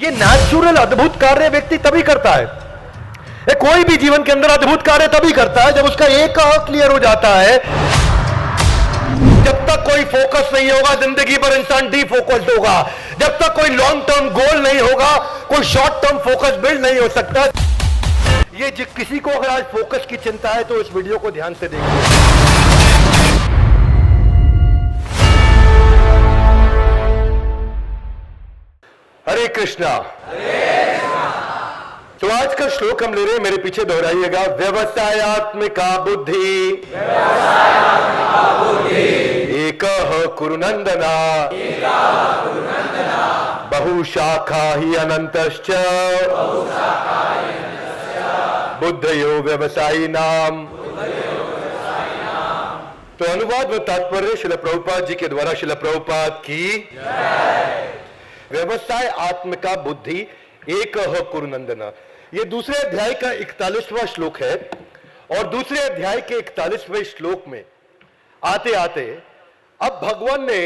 ये नेचुरल अद्भुत कार्य व्यक्ति तभी करता है, कोई भी जीवन के अंदर अद्भुत कार्य तभी करता है जब उसका एक क्लियर हो जाता है। जब तक कोई फोकस नहीं होगा जिंदगी पर इंसान डीफोकस्ड होगा। जब तक कोई लॉन्ग टर्म गोल नहीं होगा, कोई शॉर्ट टर्म फोकस बिल्ड नहीं हो सकता। ये किसी को अगर आज फोकस की चिंता है तो इस वीडियो को ध्यान से देखिए। हरे कृष्णा। तो आज का श्लोक हम ले रहे हैं, मेरे पीछे दोहराइएगा। व्यवसायात्मिका बुद्धि एकः कुरु नंदना बहुशाखा ही अनंतश्च बुद्धयो व्यवसायी नाम। तो अनुवाद व तात्पर्य श्रील प्रभुपाद जी के द्वारा। श्रील प्रभुपाद की व्यवसाय आत्मिका बुद्धि एकः कुरु नंदना। ये दूसरे अध्याय का 41वां श्लोक है और दूसरे अध्याय के 41वें श्लोक में आते आते अब भगवान ने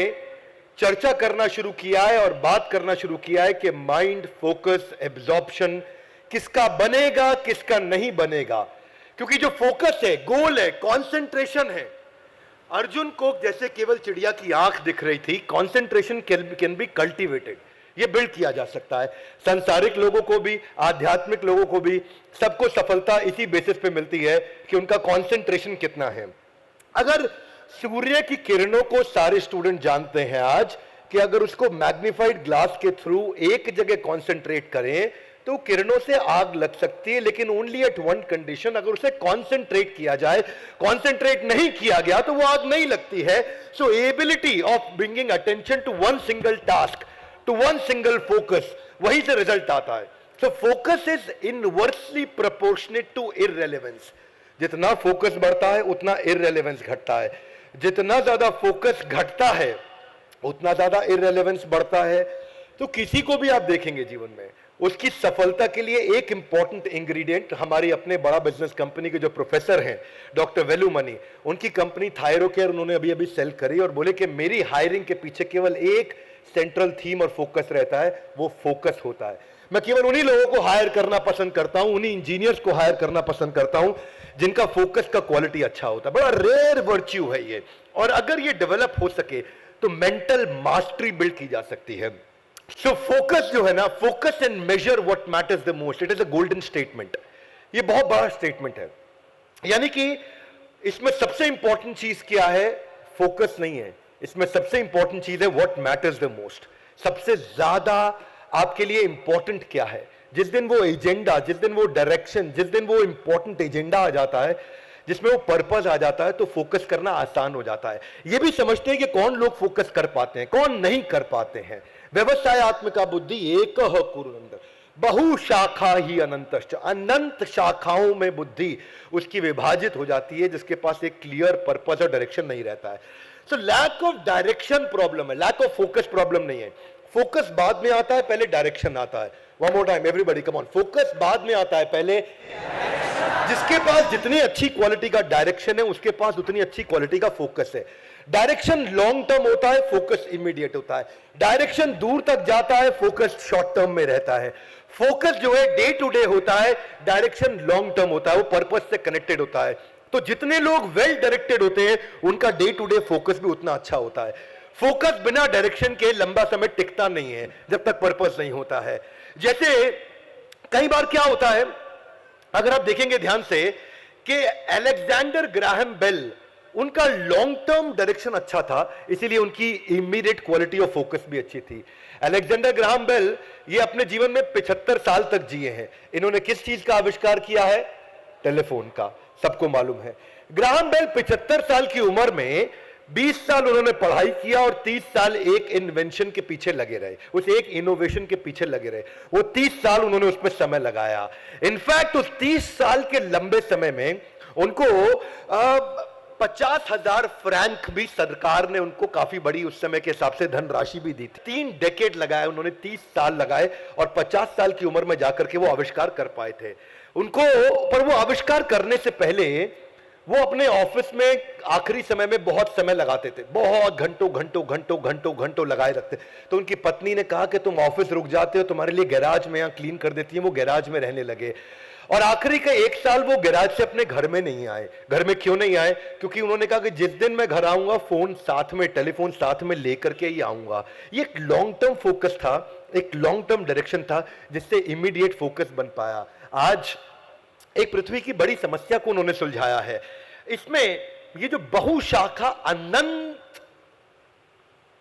चर्चा करना शुरू किया है और बात करना शुरू किया है कि माइंड फोकस एब्जॉर्प्शन किसका बनेगा किसका नहीं बनेगा। क्योंकि जो फोकस है, गोल है, कंसंट्रेशन है। अर्जुन को जैसे केवल चिड़िया की आंख दिख रही थी, कंसंट्रेशन कैन बी कल्टीवेटेड, ये बिल्ड किया जा सकता है। सांसारिक लोगों को भी, आध्यात्मिक लोगों को भी, सबको सफलता इसी बेसिस पे मिलती है कि उनका कंसंट्रेशन कितना है। अगर सूर्य की किरणों को सारे स्टूडेंट जानते हैं आज कि अगर उसको मैग्नीफाइड ग्लास के थ्रू एक जगह कंसंट्रेट करें तो किरणों से आग लग सकती है, लेकिन ओनली एट वन कंडीशन, अगर उसे कंसंट्रेट किया जाए। कंसंट्रेट नहीं किया गया तो वो आग नहीं लगती है। So ability of bringing attention to one single task, to one single focus, वहीं से रिजल्ट आता है। So focus is inversely proportionate to irrelevance. जितना फोकस बढ़ता है उतना इररिलेवेंस घटता है, जितना ज्यादा फोकस घटता है उतना ज्यादा इररिलेवेंस बढ़ता है। तो किसी को भी आप देखेंगे जीवन में, उसकी सफलता के लिए एक इंपॉर्टेंट इंग्रेडिएंट, हमारी अपने बड़ा बिजनेस कंपनी के जो प्रोफेसर हैं डॉक्टर वेलुमणि, उनकी कंपनी थायरोकेयर उन्होंने अभी अभी सेल करी और बोले कि मेरी हायरिंग के पीछे केवल एक सेंट्रल थीम और फोकस रहता है, वो फोकस होता है। मैं केवल उन्हीं लोगों को हायर करना पसंद करता हूं, उन्हीं इंजीनियर्स को हायर करना पसंद करता हूं जिनका फोकस का क्वालिटी अच्छा होता है। बड़ा रेयर वर्च्यू है ये, और अगर ये डेवलप हो सके तो मेंटल मास्टरी बिल्ड की जा सकती है। सो फोकस जो है ना, focus and measure what matters the most, it is a golden statement. ये बहुत बड़ा स्टेटमेंट है। यानी कि इसमें सबसे इंपॉर्टेंट चीज क्या है? फोकस नहीं है, इसमें सबसे इंपॉर्टेंट चीज है व्हाट मैटर्स द मोस्ट। सबसे ज्यादा आपके लिए इंपॉर्टेंट क्या है? जिस दिन वो एजेंडा, जिस दिन वो डायरेक्शन, जिस दिन वो इंपॉर्टेंट एजेंडा आ जाता है, जिसमें वो पर्पस आ जाता है, तो फोकस करना आसान हो जाता है। ये भी समझते हैं कि कौन लोग फोकस कर पाते हैं, कौन नहीं कर पाते हैं। व्यवसायत्मिका बुद्धि एकः कुरु नंदन बहुशाखा ही अनंतश्च। अनंत शाखाओं में बुद्धि उसकी विभाजित हो जाती है जिसके पास एक क्लियर पर्पस और डायरेक्शन नहीं रहता है। So lack of direction problem है, लैक ऑफ फोकस प्रॉब्लम नहीं है। फोकस बाद में आता है, पहले डायरेक्शन आता है। One more time everybody come on, focus बाद में आता है, पहले जिसके पास जितनी अच्छी क्वालिटी का डायरेक्शन है उसके पास उतनी अच्छी क्वालिटी का फोकस है। डायरेक्शन लॉन्ग टर्म होता है, फोकस इमीडिएट होता है। डायरेक्शन दूर तक जाता है, फोकस शॉर्ट टर्म में रहता है। फोकस जो है डे टू डे होता है, डायरेक्शन लॉन्ग टर्म होता है, वो पर्पस से कनेक्टेड होता है। तो जितने लोग वेल डायरेक्टेड होते हैं उनका डे टू डे फोकस भी उतना अच्छा होता है। फोकस बिना डायरेक्शन के लंबा समय टिकता नहीं है जब तक पर्पस नहीं होता है। जैसे कई बार क्या होता है, अगर आप देखेंगे ध्यान से कि अलेक्जेंडर ग्राहम बेल, उनका लॉन्ग टर्म डायरेक्शन अच्छा था, इसीलिए उनकी इमीडिएट क्वालिटी ऑफ फोकस भी अच्छी थी। अलेक्जेंडर ग्राहम बेल ये अपने जीवन में 75 साल तक जिए हैं। इन्होंने किस चीज का आविष्कार किया है? टेलीफोन का, सबको मालूम है। ग्राहम बेल 75 साल की उम्र में 20 साल उन्होंने पढ़ाई किया और 30 साल एक इन्वेंशन के पीछे लगे रहे, उस एक इनोवेशन के पीछे लगे रहे। वो 30 साल उन्होंने उस पर समय लगाया। इनफैक्ट उस 30 साल के लंबे समय में उनको 50,000 फ्रैंक भी सरकार ने उनको काफी बड़ी उस समय के हिसाब से धनराशि भी दी थी। 3 डेकेड लगाए उन्होंने, 30 साल लगाए और 50 साल की उम्र में जाकर के वो आविष्कार कर पाए थे। उनको, पर वो आविष्कार करने से पहले वो अपने ऑफिस में आखिरी समय में बहुत समय लगाते थे, बहुत घंटों घंटों घंटों घंटों घंटों लगाए रखते। तो उनकी पत्नी ने कहा कि तुम ऑफिस रुक जाते हो, तुम्हारे लिए गैराज में यहाँ क्लीन कर देती है। वो गैराज में रहने लगे और आखिरी का 1 साल वो गैराज से अपने घर में नहीं आए। घर में क्यों नहीं आए? क्योंकि उन्होंने कहा कि जिस दिन मैं घर आऊंगा फोन साथ में, टेलीफोन साथ में लेकर के ही आऊंगा। ये एक लॉन्ग टर्म फोकस था, एक लॉन्ग टर्म डायरेक्शन था, जिससे इमीडिएट फोकस बन पाया। आज एक पृथ्वी की बड़ी समस्या को उन्होंने सुलझाया है। इसमें ये जो बहुशाखा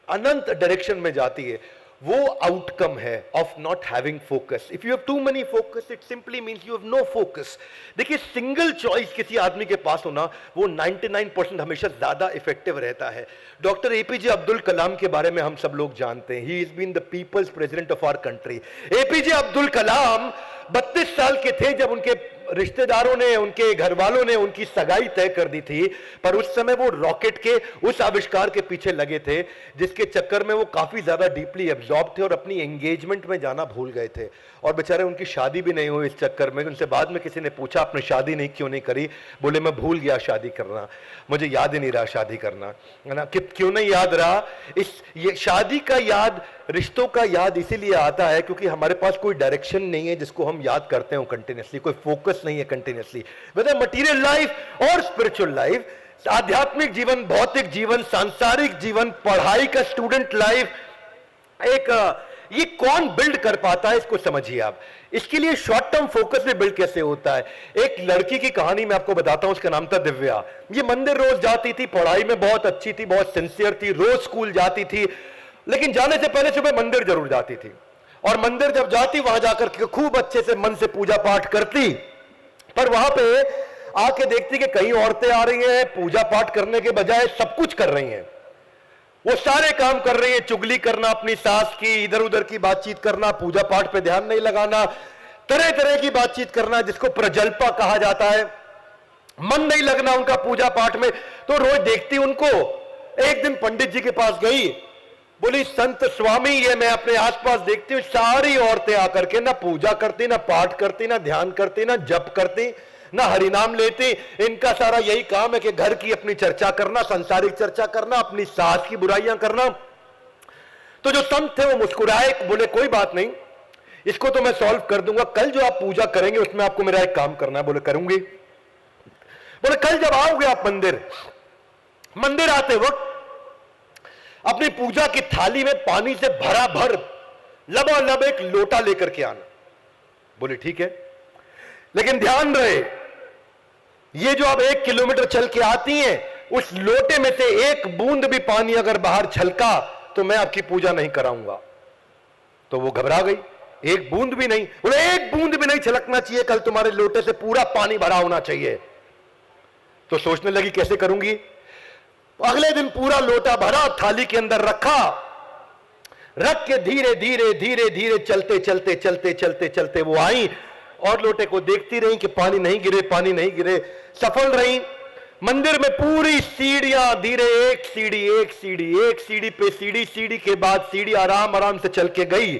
अनंत डायरेक्शन में जाती है, वो आउटकम है of not having focus. If you have too many focus, it simply means you have no focus. देखिए, सिंगल चॉइस किसी आदमी के पास होना, वो 99% हमेशा ज्यादा इफेक्टिव रहता है। डॉक्टर एपीजे अब्दुल कलाम के बारे में हम सब लोग जानते हैं। He is been the people's president of our country. APJ Abdul Kalam 32 साल के थे जब उनके रिश्तेदारों ने, उनके घर वालों ने उनकी सगाई तय कर दी थी। पर उस समय वो रॉकेट के उस आविष्कार के पीछे लगे थे जिसके चक्कर में वो काफी ज्यादा डीपली एब्जॉर्ब थे और अपनी एंगेजमेंट में जाना भूल गए थे। और बेचारे उनकी शादी भी नहीं हुई इस चक्कर में। उनसे बाद में किसी ने पूछा, आपने शादी नहीं क्यों नहीं करी? बोले, मैं भूल गया शादी करना, मुझे याद ही नहीं रहा शादी करना, है ना। क्यों नहीं याद रहा? ये शादी का याद, रिश्तों का याद इसीलिए आता है क्योंकि हमारे पास कोई डायरेक्शन नहीं है जिसको हम याद करते हो कंटिन्यूसली, कोई फोकस नहीं है कंटिन्यूसली। वेदर मटीरियल लाइफ और स्पिरिचुअल लाइफ, आध्यात्मिक जीवन, भौतिक जीवन, सांसारिक जीवन, पढ़ाई का स्टूडेंट लाइफ, ये कौन बिल्ड कर पाता है, इसको समझिए आप। इसके लिए शॉर्ट टर्म फोकस में बिल्ड कैसे होता है? एक लड़की की कहानी मैं आपको बताता हूं, उसका नाम था दिव्या। ये मंदिर रोज जाती थी, पढ़ाई में बहुत अच्छी थी, बहुत सिंसियर थी, रोज स्कूल जाती थी, लेकिन जाने से पहले सुबह मंदिर जरूर जाती थी। और मंदिर जब जाती, वहां जाकर के खूब अच्छे से मन से पूजा पाठ करती। पर वहां पे आके देखती कि कई औरतें आ रही हैं, पूजा पाठ करने के बजाय सब कुछ कर रही हैं। वो सारे काम कर रही है, चुगली करना अपनी सास की, इधर उधर की बातचीत करना, पूजा पाठ पे ध्यान नहीं लगाना, तरह तरह की बातचीत करना जिसको प्रजल्पा कहा जाता है, मन नहीं लगना उनका पूजा पाठ में। तो रोज देखती उनको। एक दिन पंडित जी के पास गई, बोली, संत स्वामी, ये मैं अपने आसपास देखती हूँ सारी औरतें आकर के ना पूजा करती, ना पाठ करती, ना ध्यान करती, ना जप करती, ना हरिनाम लेती। इनका सारा यही काम है कि घर की अपनी चर्चा करना, संसारिक चर्चा करना, अपनी सास की बुराइयां करना। तो जो संत थे वो मुस्कुराए, बोले, कोई बात नहीं, इसको तो मैं सॉल्व कर दूंगा। कल जो आप पूजा करेंगे उसमें आपको मेरा एक काम करना है। बोले, करूंगी। बोले, कल जब आओगे आप मंदिर आते वक्त अपनी पूजा की थाली में पानी से भरा भर लबालब एक लोटा लेकर के आना। बोले, ठीक है, लेकिन ध्यान रहे, ये जो आप 1 किलोमीटर चल के आती हैं, उस लोटे में से एक बूंद भी पानी अगर बाहर छलका तो मैं आपकी पूजा नहीं कराऊंगा। तो वो घबरा गई, एक बूंद भी नहीं। बोले, एक बूंद भी नहीं छलकना चाहिए, कल तुम्हारे लोटे से पूरा पानी भरा होना चाहिए। तो सोचने लगी, कैसे करूंगी? अगले दिन पूरा लोटा भरा, थाली के अंदर रखा, रख के धीरे धीरे धीरे धीरे चलते चलते चलते चलते चलते वो आई और लोटे को देखती रही कि पानी नहीं गिरे, पानी नहीं गिरे। सफल रही। मंदिर में पूरी सीढ़ियां धीरे, एक सीढ़ी एक सीढ़ी एक सीढ़ी पे सीढ़ी, सीढ़ी के बाद सीढ़ी आराम आराम से चल के गई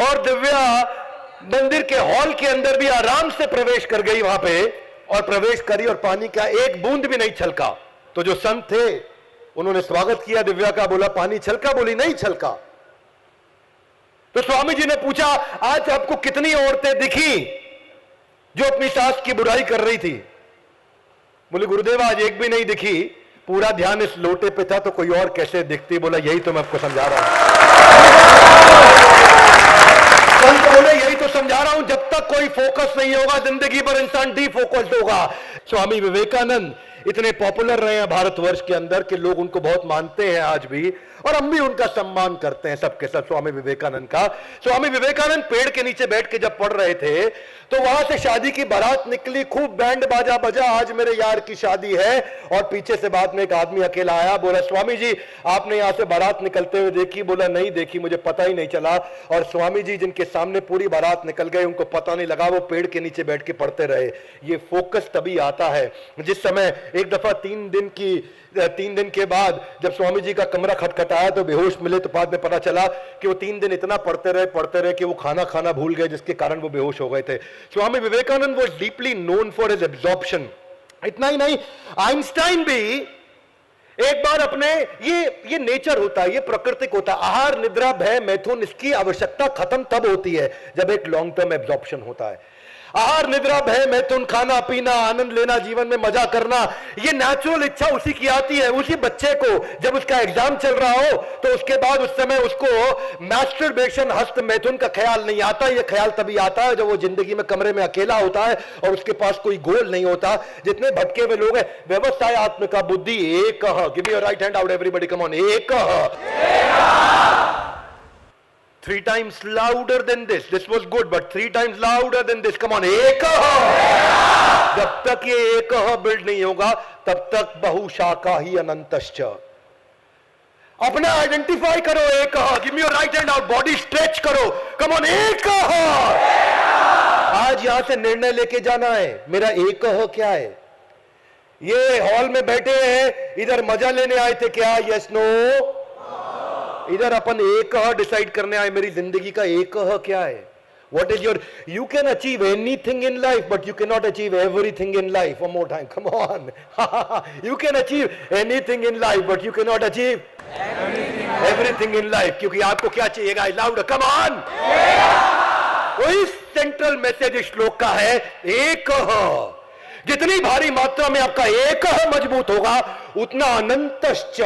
और दिव्या मंदिर के हॉल के अंदर भी आराम से प्रवेश कर गई वहां पे, और प्रवेश करी और पानी का एक बूंद भी नहीं छलका। तो जो संत थे उन्होंने स्वागत किया दिव्या का, बोला, पानी छलका? बोली, नहीं छलका। तो स्वामी जी ने पूछा, आज आपको कितनी औरतें दिखी जो अपनी सास की बुराई कर रही थी? बोले, गुरुदेव, आज एक भी नहीं दिखी, पूरा ध्यान इस लोटे पे था, तो कोई और कैसे दिखती? बोला, यही तो मैं आपको समझा रहा हूं। संत बोले, यही तो समझा रहा हूं, जब तक कोई फोकस नहीं होगा जिंदगी पर इंसान डीफोकस्ड होगा। स्वामी विवेकानंद इतने पॉपुलर रहे हैं भारतवर्ष के अंदर कि लोग उनको बहुत मानते हैं आज भी, और हम भी उनका सम्मान करते हैं सबके सब, स्वामी विवेकानंद का। स्वामी विवेकानंद पेड़ के नीचे बैठ के जब पढ़ रहे थे तो वहां से शादी की बारात निकली, खूब बैंड बाजा बजा, आज मेरे यार की शादी है। और पीछे से बाद में एक आदमी अकेला आया, बोला, स्वामी जी, आपने यहां से बारात निकलते हुए देखी? बोला, नहीं देखी, मुझे पता ही नहीं चला। और स्वामी जी जिनके सामने पूरी बारात निकल गई, उनको पता नहीं लगा, वो पेड़ के नीचे बैठ के पढ़ते रहे। ये फोकस तभी आता है जिस समय एक दफा 3 दिन के बाद जब स्वामी जी का कमरा खटखटाया तो बेहोश मिले, तो बाद में पता चला कि वो 3 दिन इतना पढ़ते रहे कि वो खाना खाना भूल गए, जिसके कारण वो बेहोश हो गए थे। Swami Vivekananda was deeply known for his absorption इतना ही नहीं, आइंस्टाइन भी एक बार अपने ये नेचर होता है, ये प्राकृतिक होता है, आहार निद्रा भय मैथुन, इसकी आवश्यकता खत्म तब होती है जब एक लॉन्ग टर्म एब्जॉर्प्शन होता है। आहार निद्रा भय मैथुन, खाना पीना, आनंद लेना, जीवन में मजा करना, ये नेचुरल इच्छा उसी की आती है। उसी बच्चे को जब उसका एग्जाम चल रहा हो तो उसके बाद उस समय उसको मैस्टरबेशन, हस्त मैथुन का ख्याल नहीं आता। ये ख्याल तभी आता है जब वो जिंदगी में कमरे में अकेला होता है और उसके पास कोई गोल नहीं होता। जितने भटके हुए लोग हैं, व्यवस्था आत्मिका बुद्धि एक, give me your right hand out everybody, come on, एक। 3 times louder than this. This was good, but 3 times louder than this. Come on, एक। जब तक ये एक बिल्ड नहीं होगा तब तक बहुशाखा ही अनंतश्च। अपना आइडेंटिफाई करो, एक। Give me your right hand out, body stretch करो, कम ऑन, एक। आज यहां से निर्णय लेके जाना है, मेरा एक क्या है। ये हॉल में बैठे हैं, इधर मजा लेने आए थे क्या? Yes no. इधर अपन एक डिसाइड करने आए, मेरी जिंदगी का एक क्या है। What is your, you can achieve anything in life, but you cannot achieve everything in life. One more time, come on. You can achieve anything in life, but you cannot achieve everything in life. क्योंकि आपको क्या चाहिएगा? Louder, come on. वही central message इस श्लोक का है, एक। जितनी भारी मात्रा में आपका एक मजबूत होगा, उतना अनंतश्च,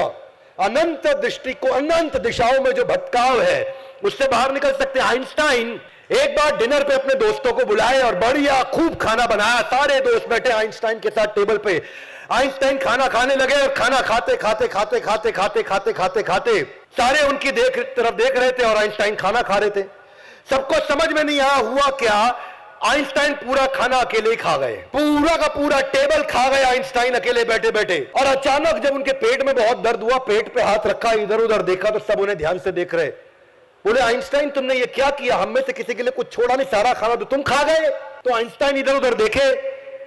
अनंत दृष्टि को, अनंत दिशाओं में जो भटकाव है उससे बाहर निकल सकते हैं। आइंस्टाइन एक बार डिनर पे अपने दोस्तों को बुलाए और बढ़िया खूब खाना बनाया। सारे दोस्त बैठे आइंस्टाइन के साथ टेबल पे। आइंस्टाइन खाना खाने लगे और खाना खाते खाते खाते खाते खाते खाते खाते खाते सारे उनकी तरफ देख रहे थे और आइंस्टाइन खाना खा रहे थे। सबको समझ में नहीं आया हुआ क्या। आइंस्टाइन पूरा खाना अकेले ही खा गए, पूरा का पूरा टेबल खा गए आइंस्टाइन अकेले बैठे बैठे। और अचानक जब उनके पेट में बहुत दर्द हुआ, पेट पे हाथ रखा, इधर उधर देखा तो सब उन्हें ध्यान से देख रहे। बोले आइंस्टाइन तुमने ये क्या किया, हम में से किसी के लिए कुछ छोड़ा नहीं, सारा खाना तो तुम खा गए। तो आइंस्टाइन इधर उधर देखे,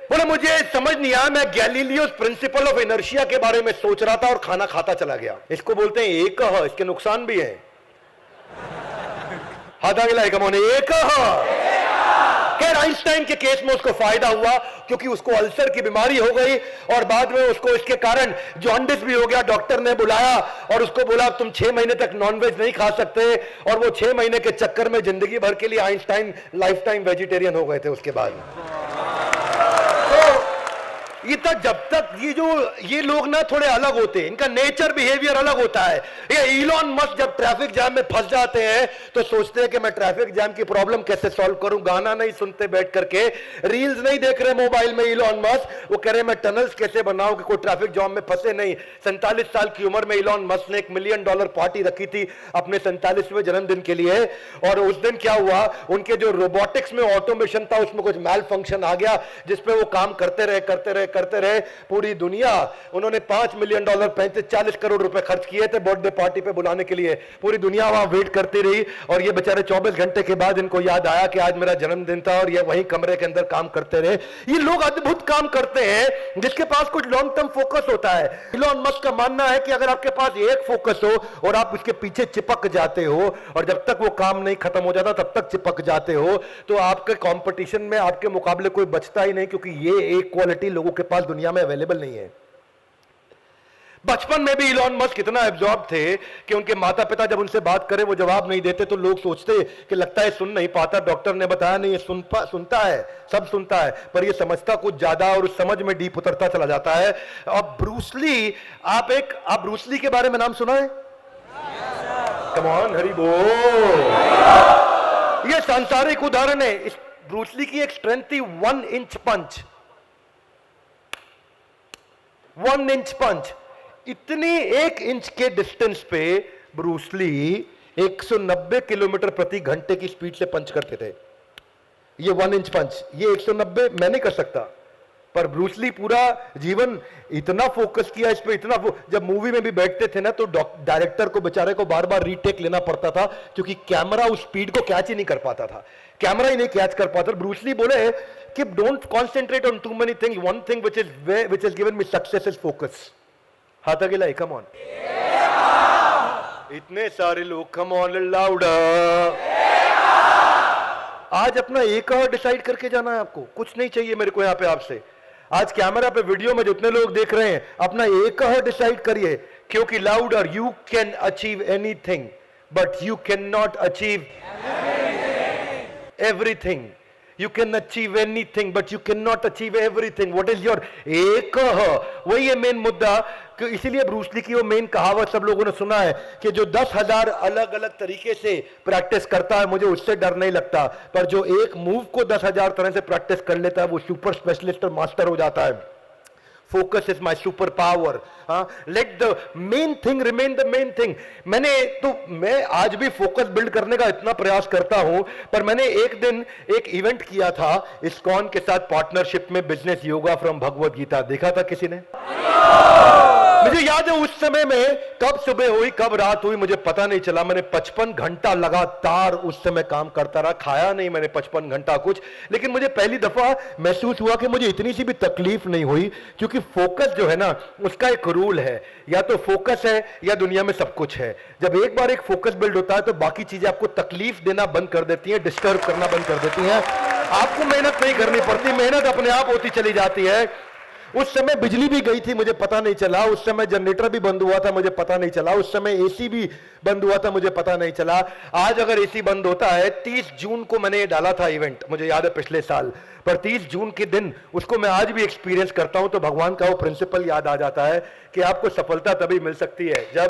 बोले मुझे समझ नहीं आया, मैं गैलीलियोस प्रिंसिपल ऑफ इनर्शिया के बारे में सोच रहा था और खाना खाता चला गया। इसको बोलते हैं एक। इसके नुकसान भी है। हाथ आगे लाए, कम ऑन, एक। खैर आइंस्टाइन के केस में उसको फायदा हुआ क्योंकि उसको अल्सर की बीमारी हो गई और बाद में उसको इसके कारण जॉन्डिस भी हो गया। डॉक्टर ने बुलाया और उसको बोला तुम 6 महीने तक नॉनवेज नहीं खा सकते, और वो 6 महीने के चक्कर में जिंदगी भर के लिए आइंस्टाइन लाइफ टाइम वेजिटेरियन हो गए थे उसके बाद। ये तक जब तक ये लोग ना थोड़े अलग होते हैं, इनका नेचर बिहेवियर अलग होता है। ये इलॉन मस्क जब ट्रैफिक जैम में फंस जाते हैं तो सोचते हैं कि मैं ट्रैफिक जैम की प्रॉब्लम कैसे सॉल्व करूं। गाना नहीं सुनते बैठ करके, रील्स नहीं देख रहे मोबाइल में इलॉन मस्क, वो कह रहे मैं टनल्स कैसे बनाऊं कि कोई ट्रैफिक जैम में फंसे नहीं। 47 साल की उम्र में इलॉन मस्क ने $1 मिलियन पार्टी रखी थी अपने 47वें जन्मदिन के लिए, और उस दिन क्या हुआ, उनके जो रोबोटिक्स में ऑटोमेशन था उसमें कुछ मैल फंक्शन आ गया जिसपे वो काम करते रहे पूरी दुनिया। उन्होंने $5 मिलियन 40 करोड़ रुपए खर्च किए थे बर्थडे पार्टी पे बुलाने के लिए। पूरी दुनिया वहां वेट करती रही और ये बेचारे 24 घंटे के बाद इनको याद आया कि आज मेरा जन्मदिन था, और ये वहीं कमरे के अंदर काम करते रहे। ये लोग अद्भुत काम करते हैं जिसके पास कुछ लॉन्ग टर्म फोकस होता है। इलॉन मस्क का मानना है कि अगर आपके पास एक फोकस हो और आप उसके पीछे चिपक जाते हो और जब तक वो काम नहीं खत्म हो जाता तब तक चिपक जाते हो, तो आपके कंपटीशन में आपके मुकाबले कोई बचता ही नहीं, क्योंकि ये एक क्वालिटी लोगों के पास दुनिया में अवेलेबल नहीं है। बचपन में भी इलॉन मस्क इतना एब्जॉर्ब थे कि उनके माता पिता जब उनसे बात करें वो जवाब नहीं देते तो लोग सोचते कि लगता है सुन नहीं पाता। डॉक्टर ने बताया नहीं, ये सुनता है, सब सुनता है, पर ये समझता कुछ ज्यादा और उस समझ में डीप उतरता चला जाता है। अब ब्रूसली, आप ब्रूसली के बारे में नाम सुना है? कम ऑन, हरि बोल। ये सांसारिक उदाहरण है। इस ब्रूसली की एक स्ट्रेंथ थी 1 इंच पंच। 1 इंच पंच, इतनी 1 इंच के डिस्टेंस पे ब्रूसली 190 किलोमीटर प्रति घंटे की स्पीड से पंच करते थे। ये 1 इंच पंच, ये 190 मैं नहीं कर सकता, पर ब्रूसली पूरा जीवन इतना फोकस किया इस पे, इतना जब मूवी में भी बैठते थे ना तो डायरेक्टर को बेचारे को बार बार रीटेक लेना पड़ता था क्योंकि कैमरा उस स्पीड को कैच ही नहीं कर पाता था, कैमरा ही नहीं कैच कर पाता। ब्रूसली बोले कि don't concentrate on too many things, one thing which has given me success is focus। हाथ आगे लाई, कम ऑन। इतने सारे लोग, कम ऑन लाउडर। आज अपना एक और डिसाइड करके जाना है आपको, कुछ नहीं चाहिए मेरे को यहां पे आपसे। आज कैमरा पे वीडियो में जितने लोग देख रहे हैं, अपना एक डिसाइड करिए, क्योंकि louder you can achieve anything but you can not achieve everything. You can achieve anything, but you cannot achieve everything. What is your एक? वही है मेन मुद्दा. कि इसीलिए ब्रूस ली की वो मेन कहावत सब लोगों ने सुना है कि जो 10,000 अलग अलग तरीके से प्रैक्टिस करता है, मुझे उससे डर नहीं लगता, पर जो एक मूव को 10,000 तरह से प्रैक्टिस कर लेता है, वो सुपर स्पेशलिस्ट और मास्टर हो जाता है. Focus is my superpower. Let the main thing remain the main thing. मैं आज भी फोकस बिल्ड करने का इतना प्रयास करता हूं, पर मैंने एक दिन एक इवेंट किया था इस्कॉन के साथ पार्टनरशिप में, बिजनेस योगा फ्रॉम भगवत गीता. देखा था किसी ने? मुझे याद है उस समय में कब सुबह हुई कब रात हुई मुझे पता नहीं चला. मैंने 55 घंटा लगातार उस समय काम करता रहा. खाया नहीं मैंने 55 घंटा कुछ, लेकिन मुझे पहली दफा महसूस हुआ कि मुझे इतनी सी भी तकलीफ नहीं हुई, क्योंकि फोकस जो है ना, उसका एक रूल है, या तो फोकस है या दुनिया में सब कुछ है. जब एक बार एक फोकस बिल्ड होता है तो बाकी चीजें आपको तकलीफ देना बंद कर देती हैं, डिस्टर्ब करना बंद कर देती हैं. आपको मेहनत नहीं करनी पड़ती, मेहनत अपने आप होती चली जाती है. उस समय बिजली भी गई थी, मुझे पता नहीं चला. उस समय जनरेटर भी बंद हुआ था, मुझे पता नहीं चला. उस समय एसी भी बंद हुआ था, मुझे पता नहीं चला. आज अगर एसी बंद होता है, 30 जून को मैंने ये डाला था इवेंट, मुझे याद है पिछले साल, पर 30 जून के दिन उसको मैं आज भी एक्सपीरियंस करता हूं तो भगवान का वो प्रिंसिपल याद आ जाता है कि आपको सफलता तभी मिल सकती है जब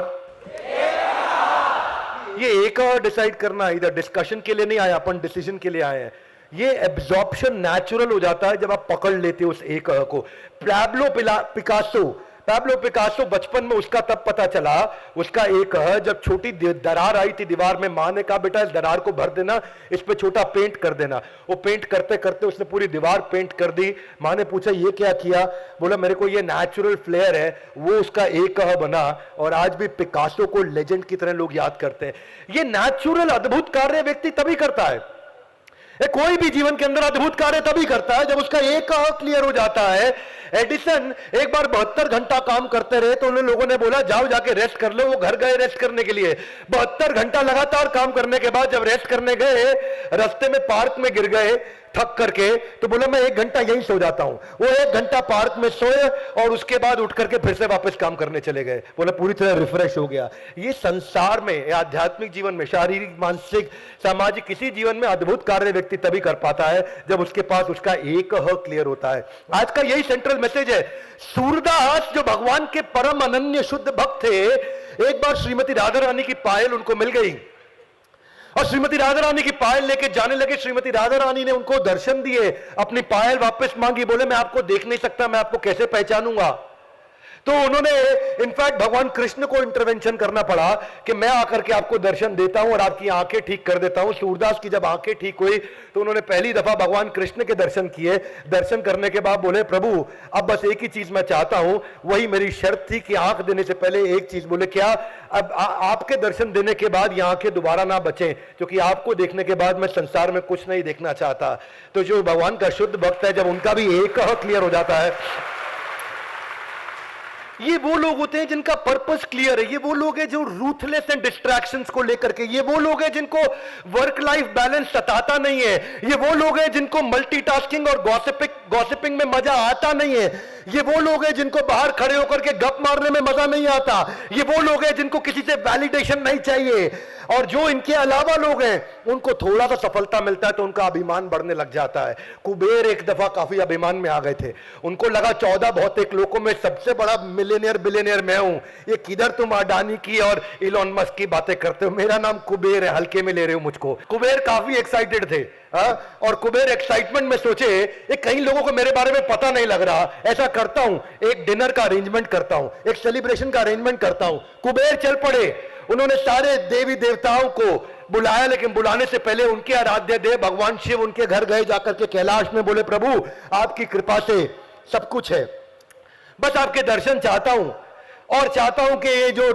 ये एक और डिसाइड करना. इधर डिस्कशन के लिए नहीं आए अपन, डिसीजन के लिए आए हैं. ये एब्जॉर्प्शन नेचुरल हो जाता है जब आप पकड़ लेते हो उस एक को. पैब्लो पिकासो बचपन में उसका तब पता चला, उसका एक जब छोटी दरार आई थी दीवार में, मां ने कहा बेटा इस दरार को भर देना, इस पे छोटा पेंट कर देना. वो पेंट करते करते उसने पूरी दीवार पेंट कर दी. मां ने पूछा ये क्या किया? बोला मेरे को ये नेचुरल फ्लेयर है. वो उसका एक बना और आज भी पिकासो को लेजेंड की तरह लोग याद करते हैं. ये नेचुरल अद्भुत कार्य व्यक्ति तभी करता है. कोई भी जीवन के अंदर अद्भुत कार्य तभी करता है जब उसका एक क्लियर हो जाता है. एडिसन एक बार 72 घंटा काम करते रहे तो उन लोगों ने बोला जाओ जाके रेस्ट कर लो. वो घर गए रेस्ट करने के लिए. 72 घंटा लगातार काम करने के बाद जब रेस्ट करने गए, रास्ते में पार्क में गिर गए थक करके, तो बोला मैं 1 घंटा यहीं सो जाता हूं. वो 1 घंटा पार्क में सोए और उसके बाद उठ करके फिर से वापस काम करने चले गए. बोला पूरी तरह रिफ्रेश हो गया. ये संसार में, आध्यात्मिक जीवन में, शारीरिक, मानसिक, सामाजिक, किसी जीवन में अद्भुत कार्य व्यक्ति तभी कर पाता है जब उसके पास उसका एक क्लियर होता है. आज का यही सेंट्रल मैसेज है. सूरदास जो भगवान के परम अनन्य शुद्ध भक्त थे, एक बार श्रीमती राधा रानी की पायल उनको मिल गई और श्रीमती राधा रानी की पायल लेके जाने लगे. श्रीमती राधा रानी ने उनको दर्शन दिए, अपनी पायल वापस मांगी. बोले मैं आपको देख नहीं सकता, मैं आपको कैसे पहचानूंगा? तो उन्होंने इनफैक्ट भगवान कृष्ण को इंटरवेंशन करना पड़ा कि मैं आकर के आपको दर्शन देता हूं और आपकी आंखें ठीक कर देता हूं. सूरदास की जब आंखें ठीक हुई तो उन्होंने पहली दफा भगवान कृष्ण के दर्शन किए. दर्शन करने के बाद बोले प्रभु अब बस एक ही चीज मैं चाहता हूं, वही मेरी शर्त थी कि आंख देने से पहले एक चीज. बोले क्या? अब आपके दर्शन देने के बाद ये आंखें दोबारा ना बचें, क्योंकि आपको देखने के बाद मैं संसार में कुछ नहीं देखना चाहता. तो जो भगवान का शुद्ध भक्त है, जब उनका भी एक क्लियर हो जाता है, ये वो लोग होते हैं जिनका पर्पस क्लियर है. ये वो लोग हैं जो रूथलेस एंड डिस्ट्रैक्शंस को लेकर के, ये वो लोग हैं जिनको वर्क लाइफ बैलेंस सताता नहीं है. ये वो लोग हैं जिनको मल्टीटास्किंग और गॉसिपिंग में मजा आता नहीं है. ये वो लोग हैं जिनको बाहर खड़े होकर के गप मारने में मजा नहीं आता. ये वो लोग हैं जिनको किसी से वैलिडेशन नहीं चाहिए. और जो इनके अलावा लोग हैं उनको थोड़ा सा सफलता मिलता है तो उनका अभिमान बढ़ने लग जाता है. कुबेर एक दफा काफी अभिमान में आ गए थे. उनको लगा 14 भौतिक लोगों में सबसे बड़ा मिलियनियर बिलियनियर मैं हूं. ये किधर तुम अडानी की और इलॉन मस्क की बातें करते हो? मेरा नाम कुबेर है, हल्के में ले रहे हो मुझको. कुबेर काफी एक्साइटेड थे. और कुबेर एक्साइटमेंट में सोचे ये कई लोगों को मेरे बारे में पता नहीं लग रहा, ऐसा करता हूं एक डिनर का अरेंजमेंट करता हूं, एक सेलिब्रेशन का अरेंजमेंट करता हूं. कुबेर चल पड़े. उन्होंने सारे देवी देवताओं को बुलाया, लेकिन बुलाने से पहले उनके आराध्य देव भगवान शिव उनके घर गए. जाकर के कैलाश में बोले प्रभु आपकी कृपा से सब कुछ है, बस आपके दर्शन चाहता हूं और चाहता हूं कि ये जो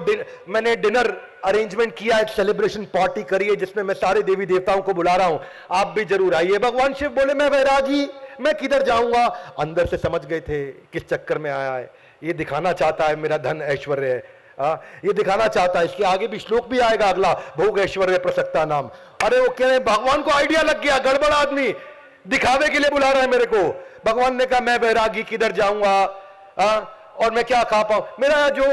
मैंने डिनर अरेंजमेंट किया, एक सेलिब्रेशन पार्टी करिए जिसमें मैं सारे देवी देवताओं को बुला रहा हूं, आप भी जरूर आइए. भगवान शिव बोले मैं वैरागी, मैं किधर जाऊंगा? अंदर से समझ गए थे किस चक्कर में आया है. ये दिखाना चाहता है मेरा धन ऐश्वर्य है, ये दिखाना चाहता है. इसके आगे भी श्लोक भी आएगा अगला, भोग ऐश्वर्य प्रसक्ता नाम. अरे वो कह रहे भगवान को आइडिया लग गया, गड़बड़ आदमी दिखावे के लिए बुला रहा है मेरे को. भगवान ने कहा मैं बैरागी किधर जाऊंगा, और मैं क्या खा पाऊं, मेरा जो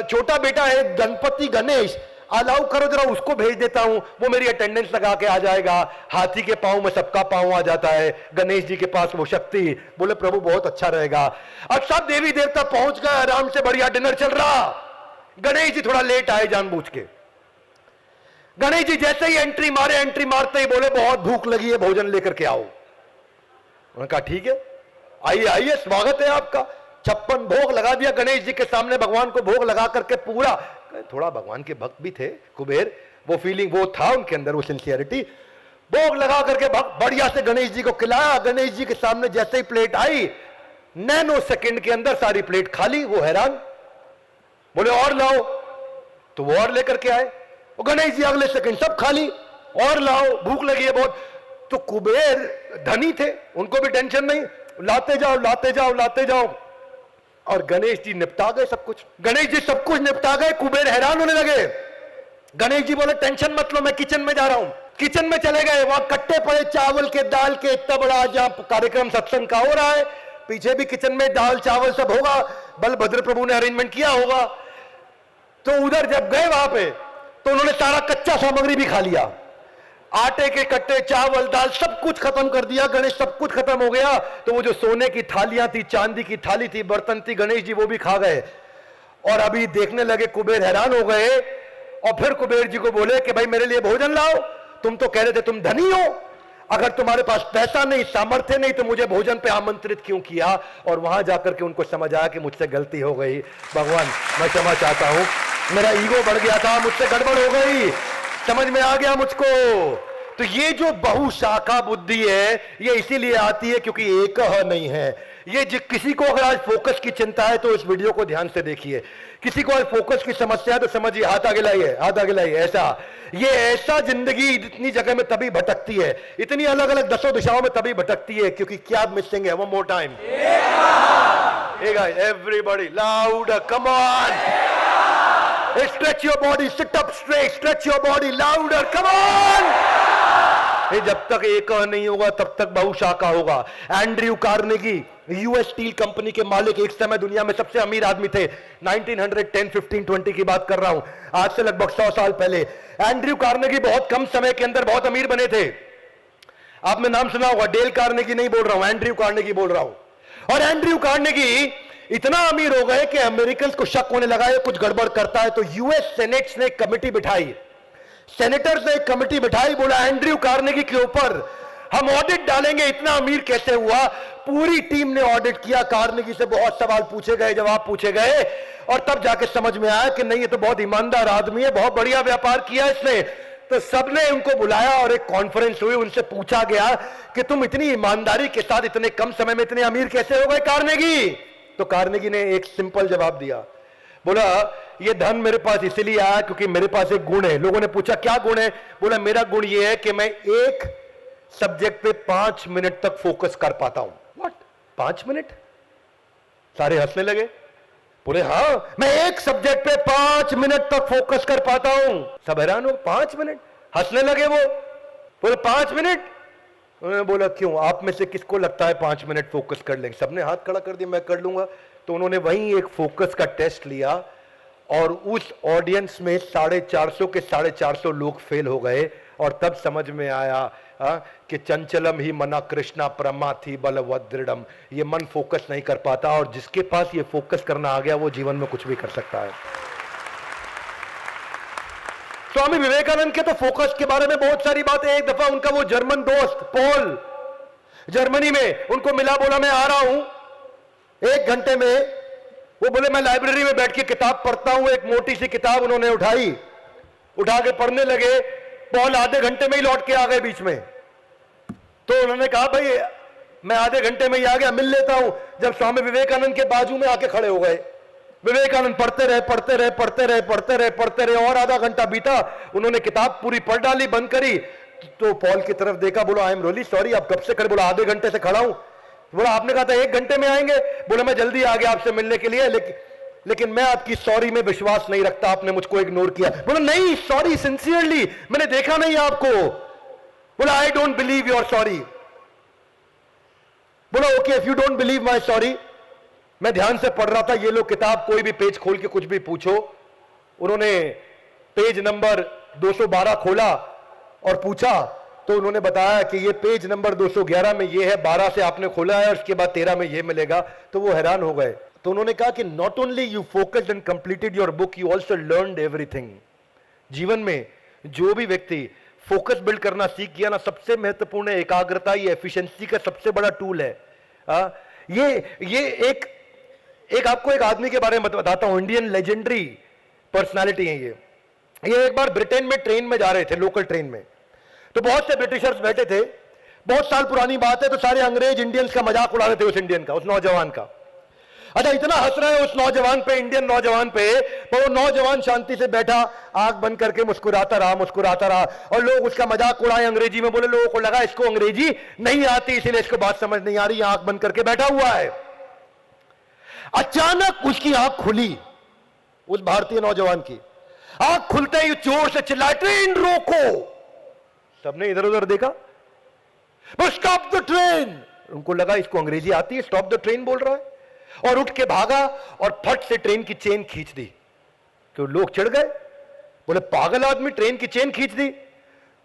छोटा बेटा है गणपति गणेश, अलाउ करो जरा उसको भेज देता हूं, वो मेरी अटेंडेंस लगा के आ जाएगा, हाथी के पांव में सबका पांव आ जाता है, गणेश जी के पास वो शक्ति। बोले प्रभु बहुत अच्छा रहेगा। अब सब देवी देवता पहुंच गए, आराम से बढ़िया डिनर चल रहा, गणेश जी थोड़ा लेट आए जानबूझ के। गणेश जी जैसे ही एंट्री मारते ही बोले बहुत भूख लगी है, भोजन लेकर के आओ। उन्होंने कहा ठीक है, आइए आइए, स्वागत है आपका। 56 भोग लगा दिया गणेश जी के सामने, भगवान को भोग लगा करके पूरा, थोड़ा भगवान के भक्त भी थे कुबेर, वो फीलिंग वो था उनके अंदर, वो सिंसियरिटी, भोग लगा करके बढ़िया से गणेश जी को खिलाया। गणेश जी के सामने जैसे ही प्लेट आई, नैनो सेकंड के अंदर सारी प्लेट खाली। वो हैरान, बोले और लाओ, तो वो और लेकर के आए। वो गणेश जी अगले सेकंड सब खाली, और लाओ, भूख लगी है बहुत। तो कुबेर धनी थे, उनको भी टेंशन नहीं, लाते जाओ लाते जाओ लाते जाओ, और गणेश जी निपटा गए सब कुछ। गणेश जी सब कुछ निपटा गए, कुबेर हैरान होने लगे। गणेश जी बोले टेंशन मत लो, मैं किचन में जा रहा हूं। किचन में चले गए, वहां कट्टे पड़े चावल के, दाल के, इतना बड़ा जहां कार्यक्रम सत्संग का हो रहा है, पीछे भी किचन में दाल चावल सब होगा, बलभद्र प्रभु ने अरेंजमेंट किया होगा। तो उधर जब गए वहां पे, तो उन्होंने सारा कच्चा सामग्री भी खा लिया, आटे के कट्टे, चावल, दाल, सब कुछ खत्म कर दिया। गणेश सब कुछ खत्म हो गया। तो वो जो सोने की थालियां थी, चांदी की थाली थी, बर्तन थी, गणेश जी वो भी खा गए। और अभी देखने लगे, कुबेर हैरान हो गए, और फिर कुबेर जी को बोले कि भाई मेरे लिए भोजन लाओ, तुम तो कह रहे थे तुम धनी हो, अगर तुम्हारे पास पैसा नहीं, सामर्थ्य नहीं, तो मुझे भोजन पे आमंत्रित क्यों किया। और वहां जाकर के उनको समझ आया कि मुझसे गलती हो गई, भगवान मैं क्षमा चाहता हूं, मेरा ईगो बढ़ गया था, मुझसे गड़बड़ हो गई, समझ में आ गया मुझको। तो ये जो बहुशाखा बुद्धि है, ये इसीलिए आती है क्योंकि एक नहीं है। ये किसी को अगर आज फोकस की चिंता है तो इस वीडियो को ध्यान से देखिए। किसी को आज फोकस की समस्या है तो समझिए, हाथ आगे लाइए, हाथ आगे लाइए। ऐसा जिंदगी इतनी जगह में तभी भटकती है, इतनी अलग अलग 10 दिशाओं में तभी भटकती है, क्योंकि क्या मिसिंग है। One more time, everybody loud, come on, stretch your body, sit up straight, stretch your body louder, come on। ये जब तक एक नहीं होगा तब तक बहुशाखा होगा। Andrew Carnegie, US steel company के मालिक, एक समय दुनिया में सबसे अमीर आदमी थे। 1910, 15, 20 की बात कर रहा हूं, आज से लगभग 100 साल पहले। एंड्रयू कार्नेगी बहुत कम समय के अंदर बहुत अमीर बने थे। आपने नाम सुना होगा, डेल कार्नेगी नहीं बोल रहा हूं, एंड्रयू कार्नेगी बोल रहा हूं। और एंड्रयू कार्नेगी इतना अमीर हो गए कि अमेरिकन को शक होने लगा है कुछ गड़बड़ करता है। तो यूएस सेनेट ने एक कमेटी बिठाई, सेनेटर्स ने एक कमेटी बिठाई, बोला एंड्रयू कार्नेगी के ऊपर हम ऑडिट डालेंगे, इतना अमीर कैसे हुआ। पूरी टीम ने ऑडिट किया, कार्नेगी से बहुत सवाल पूछे गए, जवाब पूछे गए, और तब जाके समझ में आया कि नहीं, ये तो बहुत ईमानदार आदमी है, बहुत बढ़िया व्यापार किया इसने। तो सबने उनको बुलाया और एक कॉन्फ्रेंस हुई, उनसे पूछा गया कि तुम इतनी ईमानदारी के साथ इतने कम समय में इतने अमीर कैसे हो गए कार्नेगी। तो कार्नेगी ने एक सिंपल जवाब दिया, बोला ये धन मेरे पास इसलिए आया क्योंकि मेरे पास एक गुण है। लोगों ने पूछा क्या गुण है, बोला मेरा गुण ये है कि मैं एक सब्जेक्ट पे 5 मिनट तक फोकस कर पाता हूं। What, 5 minute? सारे हंसने लगे, बोले हाँ मैं एक सब्जेक्ट पे 5 मिनट तक फोकस कर पाता हूं। सब हैरान हो, 5 मिनट? हंसने लगे वो, बोले 5 मिनट? उन्होंने बोला क्यों, आप में से किसको लगता है 5 मिनट फोकस कर लेंगे? सबने हाथ खड़ा कर दिया, मैं कर लूंगा। तो उन्होंने वहीं एक फोकस का टेस्ट लिया, और उस ऑडियंस में 450 के 450 लोग फेल हो गए। और तब समझ में आया कि चंचलम ही मना कृष्णा परमा थी बलवद दृढ़म। ये मन फोकस नहीं कर पाता, और जिसके पास ये फोकस करना आ गया वो जीवन में कुछ भी कर सकता है। स्वामी विवेकानंद के तो फोकस के बारे में बहुत सारी बातें। एक दफा उनका वो जर्मन दोस्त पॉल जर्मनी में उनको मिला, बोला मैं आ रहा हूं 1 घंटे में। वो बोले मैं लाइब्रेरी में बैठ के किताब पढ़ता हूं। एक मोटी सी किताब उन्होंने उठाई, उठा के पढ़ने लगे। पॉल आधे घंटे में ही लौट के आ गए बीच में। तो उन्होंने कहा भाई मैं आधे घंटे में ही आ गया, मिल लेता हूं। जब स्वामी विवेकानंद के बाजू में आके खड़े हो गए, विवेकानंद पढ़ते रहे पढ़ते रहे पढ़ते रहे पढ़ते रहे पढ़ते रहे, और आधा घंटा बीता। उन्होंने किताब पूरी पढ़ डाली, बंद करी। तो पॉल की तरफ देखा, बोला आई एम रियली सॉरी, आप कब से खड़े? बोला आधे घंटे से खड़ा हूं। बोला आपने कहा था 1 घंटे में आएंगे। बोला मैं जल्दी आ गया आपसे मिलने के लिए, लेकिन मैं आपकी सॉरी में विश्वास नहीं रखता, आपने मुझको इग्नोर किया। बोला नहीं सॉरी, सिंसियरली मैंने देखा नहीं आपको। बोला I don't believe your sorry. बोला okay, if you don't believe my story, मैं ध्यान से पढ़ रहा था, ये लोग किताब कोई भी पेज खोल के कुछ भी पूछो। उन्होंने पेज नंबर 212 खोला और पूछा, तो उन्होंने बताया कि ये पेज नंबर 211 में ये है, 12 से आपने खोला है और उसके बाद 13 में ये मिलेगा। तो वो हैरान हो गए। तो उन्होंने कहा कि not only you focused and completed your book, you also learned everything. जीवन में जो भी व्यक्ति फोकस बिल्ड करना सीख गया ना, सबसे महत्वपूर्ण है एकाग्रता। ये एफिशिएंसी का सबसे बड़ा टूल है। ये एक आपको एक आदमी के बारे में बताता हूं, इंडियन लेजेंडरी पर्सनालिटी है ये एक बार ब्रिटेन में ट्रेन में जा रहे थे, लोकल ट्रेन में। तो बहुत से ब्रिटिशर्स बैठे थे, बहुत साल पुरानी बात है। तो सारे अंग्रेज इंडियंस का मजाक उड़ा रहे थे, उस इंडियन का, उस नौजवान का। अच्छा, इतना हंस रहे हैं उस नौजवान पे, इंडियन नौजवान पे, पर वो नौजवान शांति से बैठा, आंख बंद करके मुस्कुराता रहा। और लोग उसका मजाक उड़ाए अंग्रेजी में। बोले लोगों को लगा इसको अंग्रेजी नहीं आती, इसीलिए इसको बात समझ नहीं आ रही, आंख बंद करके बैठा हुआ है। अचानक उसकी आंख खुली, उस भारतीय नौजवान की आंख खुलते ही जोर से चिल्लाए, ट्रेन रोको। सबने इधर उधर देखा, स्टॉप द ट्रेन। उनको लगा इसको अंग्रेजी आती है, स्टॉप द ट्रेन बोल रहा है, और उठ के भागा और फट से ट्रेन की चेन खींच दी। तो लोग चिढ़ गए, बोले पागल आदमी, ट्रेन की चेन खींच दी।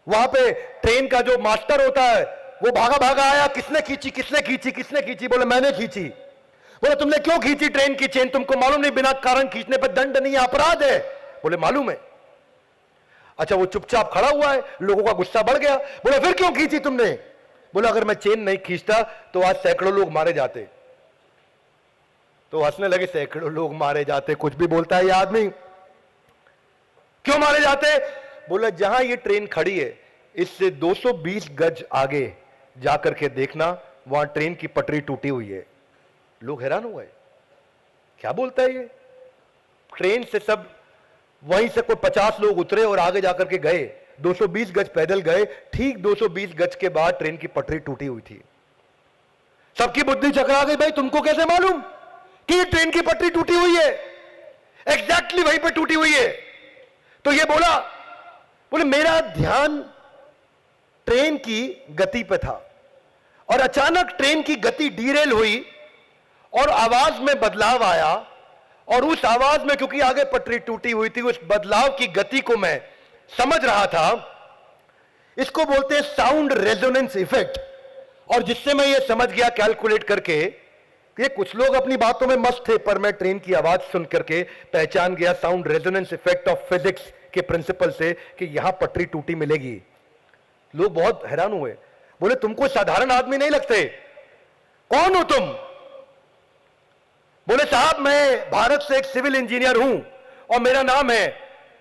वहां पे ट्रेन का जो मास्टर होता है वो भागा भागा आया, किसने खींची? बोले मैंने खींची। बोले तुमने क्यों खींची ट्रेन की चेन? तुमको मालूम नहीं बिना कारण खींचने पर दंड नहीं, अपराध है? बोले मालूम है। अच्छा, वो चुपचाप खड़ा हुआ है, लोगों का गुस्सा बढ़ गया। बोले फिर क्यों खींची तुमने? बोले अगर मैं चेन नहीं खींचता तो आज सैकड़ों लोग मारे जाते। तो हंसने लगे, सैकड़ों लोग मारे जाते, कुछ भी बोलता है ये आदमी। क्यों मारे जाते? बोले जहां ये ट्रेन खड़ी है इससे 220 गज आगे जाकर के देखना, वहां ट्रेन की पटरी टूटी हुई है। लोग हैरान हुए, क्या बोलता है ये? ट्रेन से सब वहीं से कोई 50 लोग उतरे और आगे जाकर के गए, 220 गज पैदल गए। ठीक 220 गज के बाद ट्रेन की पटरी टूटी हुई थी। सबकी बुद्धि चकरा गई, भाई तुमको कैसे मालूम कि ये ट्रेन की पटरी टूटी हुई है? एग्जैक्टली वहीं पे टूटी हुई है। तो ये बोले मेरा ध्यान ट्रेन की गति पे था और अचानक ट्रेन की गति डीरेल हुई और आवाज में बदलाव आया, और उस आवाज में, क्योंकि आगे पटरी टूटी हुई थी, उस बदलाव की गति को मैं समझ रहा था। इसको बोलते हैं साउंड रेजोनेंस इफेक्ट। और जिससे मैं ये समझ गया कैलकुलेट करके कि कुछ लोग अपनी बातों में मस्त थे, पर मैं ट्रेन की आवाज सुन करके पहचान गया sound resonance effect of physics के प्रिंसिपल से कि यहां पटरी टूटी मिलेगी। लोग बहुत हैरान हुए, बोले तुमको साधारण आदमी नहीं लगते, कौन हो तुम? बोले साहब मैं भारत से एक सिविल इंजीनियर हूं और मेरा नाम है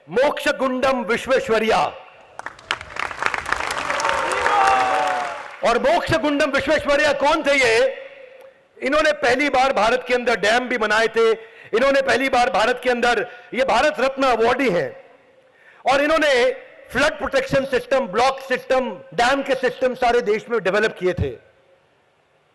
मोक्षगुंडम विश्वेश्वरैया। और मोक्षगुंडम विश्वेश्वरैया कौन थे ये? इन्होंने पहली बार भारत के अंदर डैम भी बनाए थे, इन्होंने पहली बार भारत के अंदर, ये भारत रत्न अवार्डी हैं, और इन्होंने flood protection system, block system, dam के सिस्टम सारे देश में डेवलप किए थे।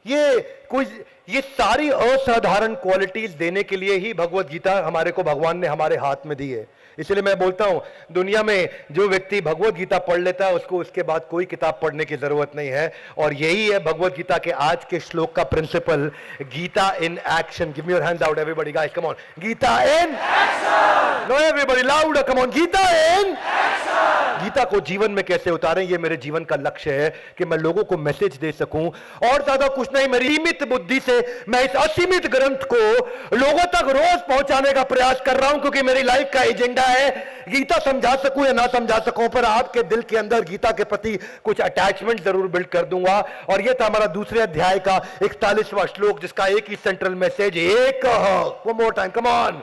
ये सारी असाधारण क्वालिटीज देने के लिए ही भगवत गीता हमारे को भगवान ने हमारे हाथ में दी है। इसलिए मैं बोलता हूं, दुनिया में जो व्यक्ति भगवत गीता पढ़ लेता है उसको उसके बाद कोई किताब पढ़ने की जरूरत नहीं है। और यही है भगवत गीता के आज के श्लोक का principle, Gita in action. Give me your hands out everybody guys, come on, Gita in action. No everybody loud, come on, Gita in action. Gita को जीवन में कैसे उतारें, ये मेरे जीवन का लक्ष्य है कि मैं लोगों को मैसेज दे सकूं, और ज्यादा कुछ नहीं। मेरी सीमित बुद्धि से मैं इस असीमित ग्रंथ को लोगों तक रोज पहुंचाने का प्रयास कर रहा हूं, क्योंकि मेरी लाइफ का एजेंडा है गीता समझा सकूं या ना समझा सकूं, पर आपके दिल के अंदर गीता के प्रति कुछ अटैचमेंट जरूर बिल्ड कर दूंगा। और यह था हमारा दूसरे अध्याय का 41वां श्लोक, जिसका एक ही सेंट्रल मैसेज, एक one more time, come on.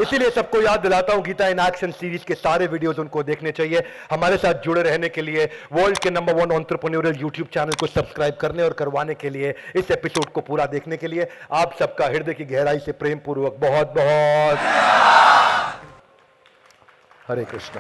इसीलिए सबको याद दिलाता हूं, गीता इन एक्शन सीरीज के सारे वीडियोस उनको देखने चाहिए। हमारे साथ जुड़े रहने के लिए वर्ल्ड के नंबर 1 एंटरप्रेन्योरियल यूट्यूब चैनल को सब्सक्राइब करने और करवाने के लिए, इस एपिसोड को पूरा देखने के लिए आप सबका हृदय की गहराई से प्रेम पूर्वक बहुत बहुत हरे कृष्ण।